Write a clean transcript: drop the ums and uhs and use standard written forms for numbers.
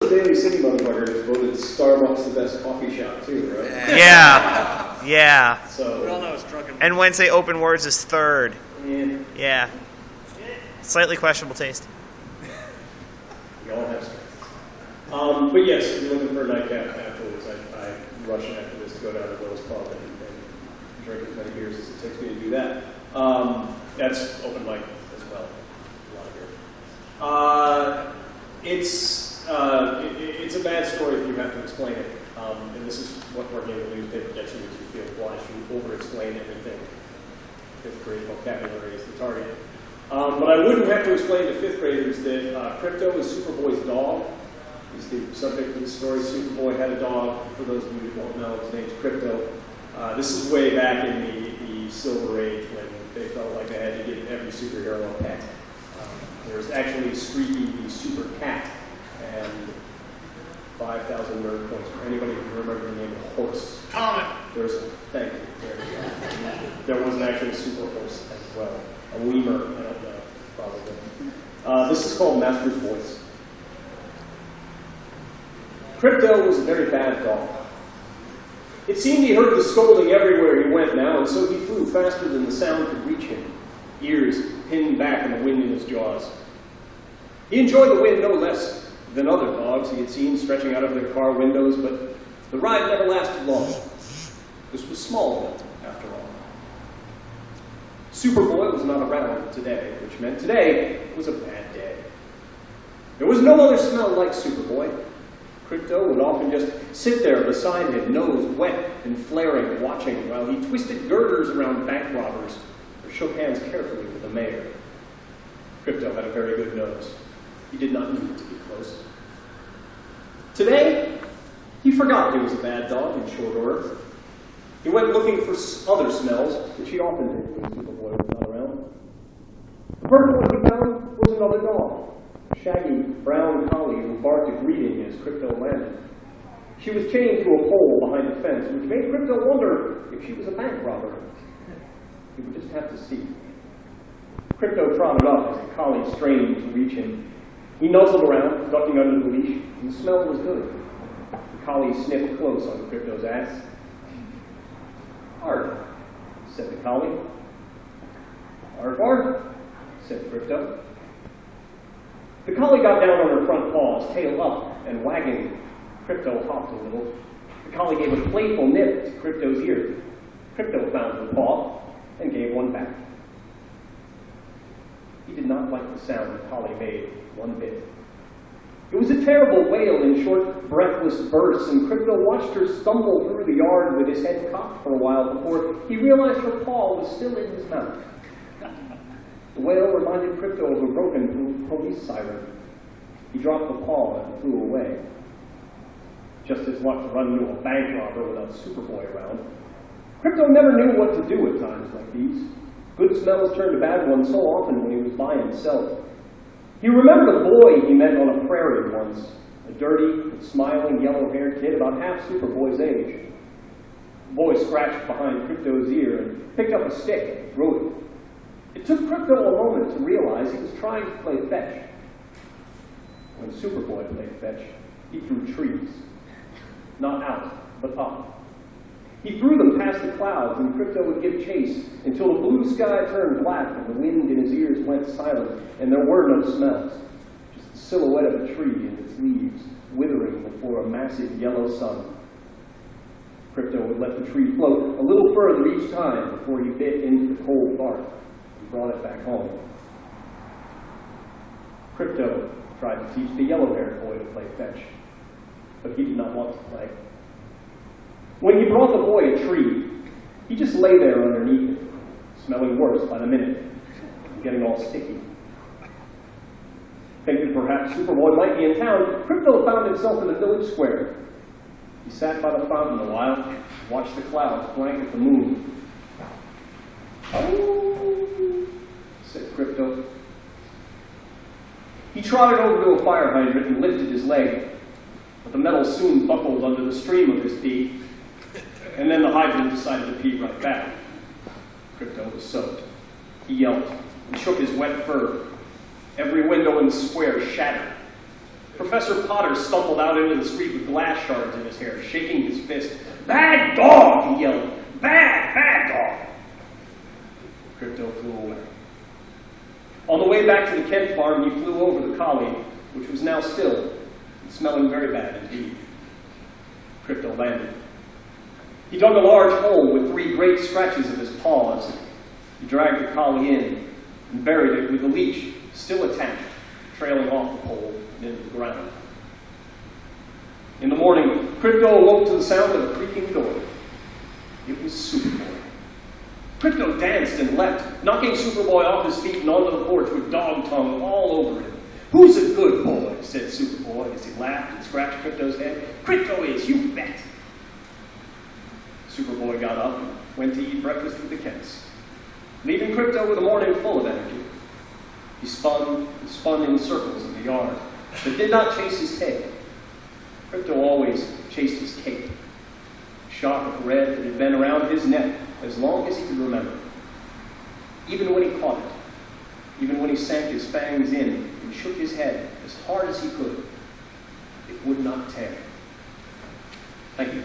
the Daily City motherfuckers voted Starbucks the best coffee shop too, right? Yeah. Yeah. So We all know it's drunken. And Wednesday Open Words is third. yeah, Yeah. Slightly questionable taste. we all have strengths. But yes, if you're looking for a nightcap afterwards, I rush after this to go down to Will's Pub and drink as many beers as it takes me to do that. That's open mic as well. A lot of beer. It's a bad story if you have to explain it. And this is what working in the newspaper gets you, is you feel obliged to over-explain everything. Fifth grade vocabulary is the target. But I wouldn't have to explain to fifth graders that Crypto is Superboy's dog. He's the subject of the story. Superboy had a dog. For those of you who don't know, his name's Crypto. This is way back in the Silver Age when they felt like they had to give every superhero a pet. There's actually Streaky the Super Cat, and 5,000 nerd points for anybody who remembers the name of Horse. Comet. Thank you. There you go. There was an actual Super Horse as well. A lemur, I don't know, probably. This is called Master's Voice. Crypto was a very bad dog. It seemed he heard the scolding everywhere he went now, and so he flew faster than the sound could reach him, ears pinned back and the wind in his jaws. He enjoyed the wind no less than other dogs he had seen stretching out of their car windows, but the ride never lasted long. This was Smallville, after all. Superboy was not around today, which meant today was a bad day. There was no other smell like Superboy. Crypto would often just sit there beside him, nose wet and flaring, watching while he twisted girders around bank robbers or shook hands carefully with the mayor. Crypto had a very good nose. He did not need to be close. Today, he forgot he was a bad dog in short order. He went looking for other smells, which he often did when Superboy was not around. The first one he found was another dog, a shaggy brown collie who barked a greeting as Crypto landed. She was chained to a pole behind the fence, which made Crypto wonder if she was a bank robber. He would just have to see. Crypto trotted up as the collie strained to reach him. He nuzzled around, ducking under the leash, and the smell was good. The collie sniffed close on Crypto's ass. "Arf," said the collie. "Arf, arf," said Crypto. The collie got down on her front paws, tail up and wagging. Crypto hopped a little. The collie gave a playful nip to Crypto's ear. Crypto found her paw and gave one back. He did not like the sound the collie made one bit. It was a terrible wail in short, breathless bursts, and Crypto watched her stumble through the yard with his head cocked for a while before he realized her paw was still in his mouth. The wail reminded Crypto of a broken police siren. He dropped the paw and flew away. Just as much to run into a bank robber without Superboy around. Crypto never knew what to do at times like these. Good smells turned to bad ones so often when he was by himself. He remembered a boy he met on a prairie once, a dirty, smiling, yellow-haired kid about half Superboy's age. The boy scratched behind Crypto's ear and picked up a stick and threw it. It took Crypto a moment to realize he was trying to play fetch. When Superboy played fetch, he threw trees. Not out, but up. He threw them past the clouds, and Crypto would give chase until the blue sky turned black and the wind in his ears went silent, and there were no smells. Just the silhouette of a tree and its leaves withering before a massive yellow sun. Crypto would let the tree float a little further each time before he bit into the cold bark and brought it back home. Crypto tried to teach the yellow-haired boy to play fetch, but he did not want to play. When he brought the boy a tree, he just lay there underneath it, smelling worse by the minute, getting all sticky. Thinking perhaps Superboy might be in town, Crypto found himself in the village square. He sat by the fountain a while, watched the clouds blanket the moon. "Oh," said Crypto. He trotted over to a fire hydrant and lifted his leg, but the metal soon buckled under the stream of his pee. And then the hydrant decided to pee right back. Crypto was soaked. He yelped and shook his wet fur. Every window in the square shattered. Professor Potter stumbled out into the street with glass shards in his hair, shaking his fist. "Bad dog!" he yelled. Bad dog!" Crypto flew away. On the way back to the Kent farm, he flew over the collie, which was now still and smelling very bad indeed. Crypto landed. He dug a large hole with 3 great scratches of his paws. He dragged the collie in and buried it with the leash still attached, trailing off the pole and into the ground. In the morning, Crypto awoke to the sound of a creaking door. It was Superboy. Crypto danced and leapt, knocking Superboy off his feet and onto the porch with dog tongue all over him. "Who's a good boy?" said Superboy as he laughed and scratched Crypto's head. "Crypto is, you bet." Superboy got up and went to eat breakfast with the Kents, leaving Crypto with a morning full of energy. He spun and spun in circles in the yard, but did not chase his tail. Crypto always chased his cape, a shock of red that had been around his neck as long as he could remember. Even when he caught it, even when he sank his fangs in and shook his head as hard as he could, it would not tear. Thank you.